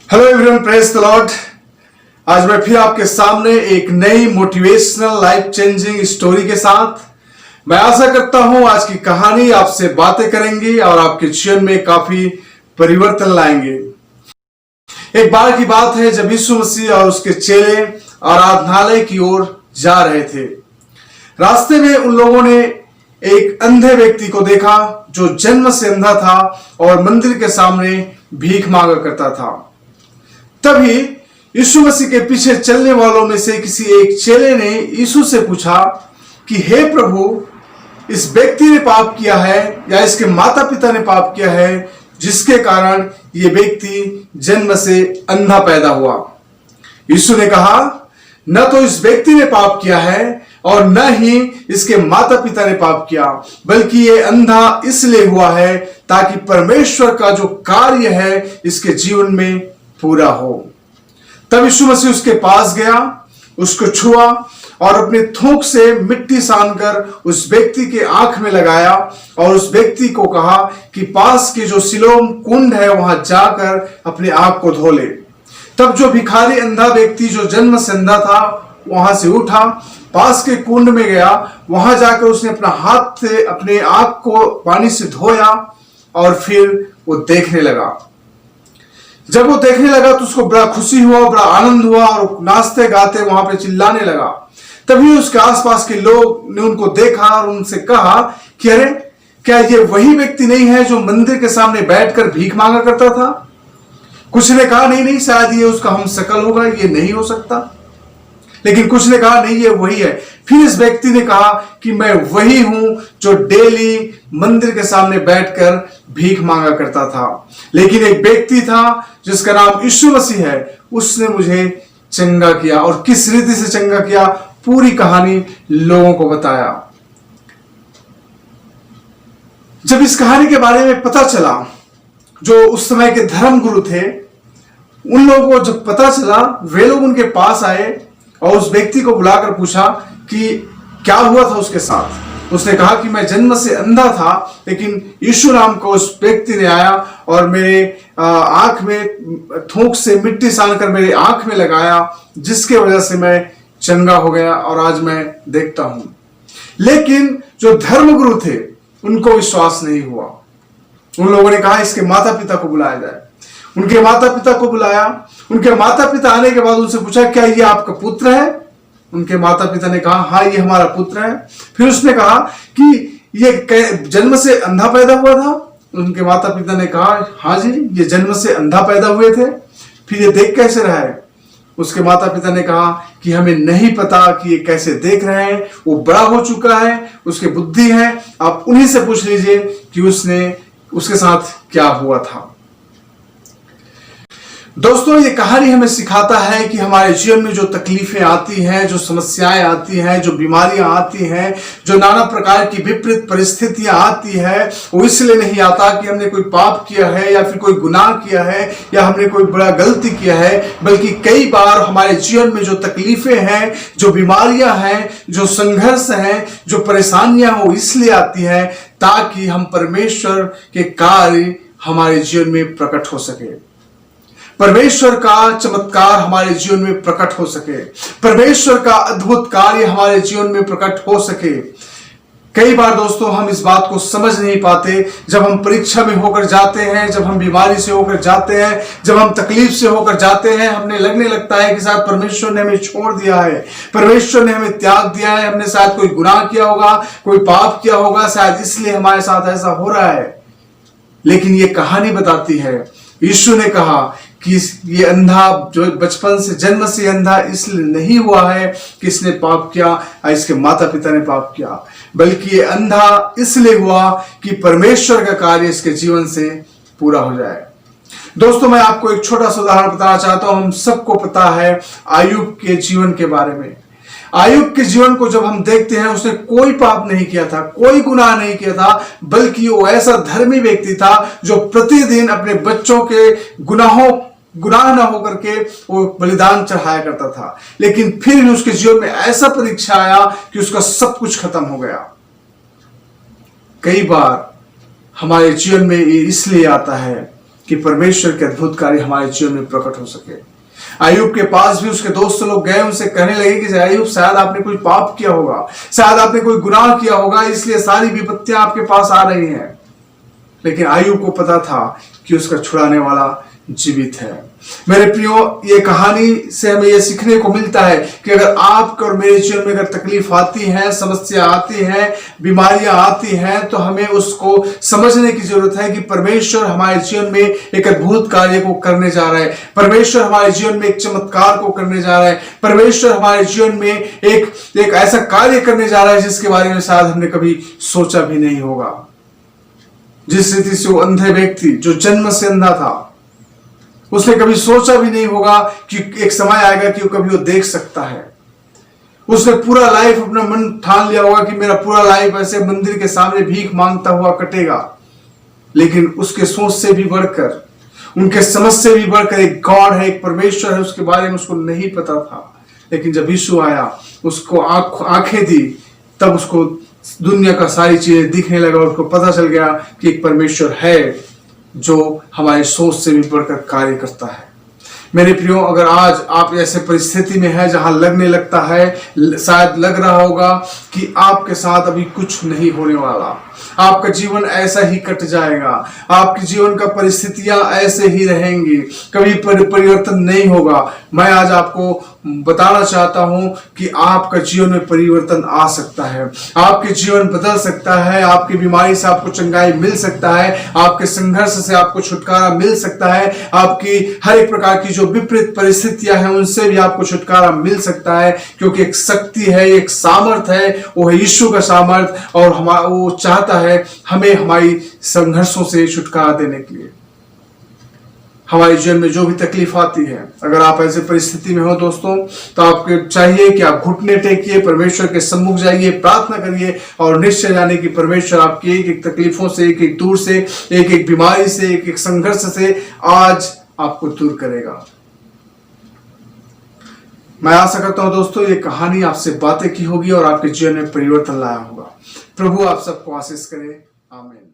Hello everyone, praise the Lord. आज मैं फिर आपके सामने एक नई मोटिवेशनल लाइफ चेंजिंग स्टोरी के साथ मैं आशा करता हूं आज की कहानी आपसे बातें करेंगी और आपके जीवन में काफी परिवर्तन लाएंगे। एक बार की बात है जब यीशु मसीह और उसके चेले आराधनालय की ओर जा रहे थे। रास्ते में उन लोगों ने एक अंधे व्यक्ति को देखा जो जन्म से अंधा था और मंदिर के सामने भीख मांगा करता था। तभी यीशु मसीह के पीछे चलने वालों में से किसी एक चेले ने यीशु से पूछा कि हे प्रभु, इस व्यक्ति ने पाप किया है या इसके माता पिता ने पाप किया है जिसके कारण ये व्यक्ति जन्म से अंधा पैदा हुआ। यीशु ने कहा, न तो इस व्यक्ति ने पाप किया है और न ही इसके माता पिता ने पाप किया, बल्कि ये अंधा इसलिए हुआ है ताकि परमेश्वर का जो कार्य है इसके जीवन में पूरा हो। तब यीशु मसीह उसके पास गया, उसको छुआ और अपने थूक से मिट्टी सानकर उस व्यक्ति के आंख में लगाया और उस व्यक्ति को कहा कि पास के जो सिलोम कुंड है वहां जाकर अपने आप को धो ले। तब जो भिखारी अंधा व्यक्ति जो जन्म से अंधा था वहां से उठा, पास के कुंड में गया, वहां जाकर उसने अपना हाथ से अपने आंख को पानी से धोया और फिर वो देखने लगा। जब वो देखने लगा तो उसको बड़ा खुशी हुआ, बड़ा आनंद हुआ और नाचते गाते वहां पे चिल्लाने लगा। तभी उसके आसपास के लोग ने उनको देखा और उनसे कहा कि अरे, क्या ये वही व्यक्ति नहीं है जो मंदिर के सामने बैठकर भीख मांगा करता था? कुछ ने कहा नहीं नहीं, शायद ये उसका हम शकल होगा, ये नहीं हो सकता। लेकिन कुछ ने कहा नहीं, ये वही है। फिर इस व्यक्ति ने कहा कि मैं वही हूं जो डेली मंदिर के सामने बैठकर भीख मांगा करता था। लेकिन एक व्यक्ति था जिसका नाम यीशु मसीह है, उसने मुझे चंगा किया। और किस रीति से चंगा किया, पूरी कहानी लोगों को बताया। जब इस कहानी के बारे में पता चला, जो उस समय के धर्म गुरु थे, उन लोगों को जब पता चला, वे लोग उनके पास आए और उस व्यक्ति को बुलाकर पूछा कि क्या हुआ था उसके साथ। उसने कहा कि मैं जन्म से अंधा था, लेकिन यीशु नाम का उस व्यक्ति ने आया और मेरे आंख में थूक से मिट्टी सानकर मेरे आंख में लगाया, जिसके वजह से मैं चंगा हो गया और आज मैं देखता हूं। लेकिन जो धर्मगुरु थे उनको विश्वास नहीं हुआ। उन लोगों ने कहा इसके माता पिता को बुलाया जाए। उनके माता पिता को बुलाया। उनके माता पिता आने के बाद उनसे पूछा, क्या ये आपका पुत्र है? उनके माता पिता ने कहा, हाँ, ये हमारा पुत्र है। फिर उसने कहा कि ये जन्म से अंधा पैदा हुआ था? उनके माता पिता ने कहा, हाँ जी, ये जन्म से अंधा पैदा हुए थे। फिर ये देख कैसे रहा है? उसके माता पिता ने कहा कि हमें नहीं पता कि ये कैसे देख रहे हैं, वो बड़ा हो चुका है, उसकी बुद्धि है, आप उन्हीं से पूछ लीजिए कि उसके साथ क्या हुआ था। दोस्तों, ये कहानी हमें सिखाता है कि हमारे जीवन में जो तकलीफें आती हैं, जो समस्याएं आती हैं, जो बीमारियां आती हैं, जो नाना प्रकार की विपरीत परिस्थितियां आती है, वो इसलिए नहीं आता कि हमने कोई पाप किया है या फिर कोई गुनाह किया है या हमने कोई बड़ा गलती किया है, बल्कि कई बार हमारे जीवन में जो तकलीफें हैं, जो बीमारियां हैं, जो संघर्ष हैं, जो परेशानियां वो इसलिए आती हैं ताकि हम परमेश्वर के कार्य हमारे जीवन में प्रकट हो सके, परमेश्वर का चमत्कार हमारे जीवन में प्रकट हो सके, परमेश्वर का अद्भुत कार्य हमारे जीवन में प्रकट हो सके। कई बार दोस्तों हम इस बात को समझ नहीं पाते। जब हम परीक्षा में होकर जाते हैं, जब हम बीमारी से होकर जाते हैं, जब हम तकलीफ से होकर जाते हैं, हमें लगने लगता है कि शायद परमेश्वर ने हमें छोड़ दिया है, परमेश्वर ने हमें त्याग दिया है, हमने शायद कोई गुनाह किया होगा, कोई पाप किया होगा, शायद इसलिए हमारे साथ ऐसा हो रहा है। लेकिन ये कहानी बताती है, यीशु ने कहा कि ये अंधा जो बचपन से जन्म से अंधा इसलिए नहीं हुआ है कि इसने पाप किया या इसके माता पिता ने पाप किया, बल्कि ये अंधा इसलिए हुआ कि परमेश्वर का कार्य इसके जीवन से पूरा हो जाए। दोस्तों, मैं आपको एक छोटा सा उदाहरण बताना चाहता हूं। हम सबको पता है आयुब के जीवन के बारे में। आयुब के जीवन को जब हम देखते हैं, उसने कोई पाप नहीं किया था, कोई गुनाह नहीं किया था, बल्कि वो ऐसा धर्मी व्यक्ति था जो प्रतिदिन अपने बच्चों के गुनाह ना होकर के वो बलिदान चढ़ाया करता था। लेकिन फिर भी उसके जीवन में ऐसा परीक्षा आया कि उसका सब कुछ खत्म हो गया। कई बार हमारे जीवन में ये इसलिए आता है कि परमेश्वर के अद्भुत कार्य हमारे जीवन में प्रकट हो सके। अय्यूब के पास भी उसके दोस्त लोग गए, उनसे कहने लगे कि अय्यूब शायद आपने कोई पाप किया होगा, शायद आपने कोई गुनाह किया होगा, इसलिए सारी विपत्तियां आपके पास आ रही हैं। लेकिन अय्यूब को पता था कि उसका छुड़ाने वाला जीवित है। मेरे प्रियो, ये कहानी से हमें ये सीखने को मिलता है कि अगर आपके और मेरे जीवन में अगर तकलीफ आती है, समस्या आती है, बीमारियां आती हैं, तो हमें उसको समझने की जरूरत है कि परमेश्वर हमारे जीवन में एक अद्भुत कार्य को करने जा रहा है। परमेश्वर हमारे जीवन में एक चमत्कार को करने जा रहा है। परमेश्वर हमारे जीवन में एक ऐसा कार्य करने जा रहा है जिसके बारे में शायद हमने कभी सोचा भी नहीं होगा। जिस रीति से वो अंधे व्यक्ति जो जन्म से अंधा था, उसने कभी सोचा भी नहीं होगा कि एक समय आएगा कि कभी वो देख सकता है। उसने पूरा लाइफ अपना मन ठान लिया होगा कि मेरा पूरा लाइफ ऐसे मंदिर के सामने भीख मांगता हुआ कटेगा। लेकिन उसके सोच से भी बढ़कर, उनके समझ से भी बढ़कर एक गॉड है, एक परमेश्वर है, उसके बारे में उसको नहीं पता था। लेकिन जब यीशु आया, उसको आंखें दी, तब उसको दुनिया का सारी चीजें दिखने लगा और उसको पता चल गया कि एक परमेश्वर है जो हमारी सोच से भी बढ़कर कार्य करता है। मेरे प्रियो, अगर आज आप ऐसे परिस्थिति में हैं जहां लगने लगता है, शायद लग रहा होगा कि आपके साथ अभी कुछ नहीं होने वाला, आपका जीवन ऐसा ही कट जाएगा, आपके जीवन का परिस्थितियां ऐसे ही रहेंगी, कभी परिवर्तन नहीं होगा, मैं आज आपको बताना चाहता हूं कि आपका जीवन में परिवर्तन आ सकता है, आपके जीवन बदल सकता है, आपकी बीमारी से आपको चंगाई मिल सकता है, आपके संघर्ष से आपको छुटकारा मिल सकता है, आपकी हर एक प्रकार की जो विपरीत परिस्थितियां हैं उनसे भी आपको छुटकारा मिल सकता है। क्योंकि एक शक्ति है, एक सामर्थ है, वो है यीशु का सामर्थ, और वो चाहता है हमें हमारी संघर्षों से छुटकारा देने के लिए। हमारे जीवन में जो भी तकलीफ आती है, अगर आप ऐसे परिस्थिति में हो दोस्तों, तो आपको चाहिए कि आप घुटने टेकिए, परमेश्वर के सम्मुख जाइए, प्रार्थना करिए और निश्चय जाने की परमेश्वर आपकी एक एक तकलीफों से, एक एक दूर से, एक एक बीमारी से, एक एक संघर्ष से आज आपको दूर करेगा। मैं आशा करता हूं दोस्तों ये कहानी आपसे बातें की होगी और आपके जीवन में परिवर्तन लाया होगा। प्रभु आप सबको आशीष करे। आमीन।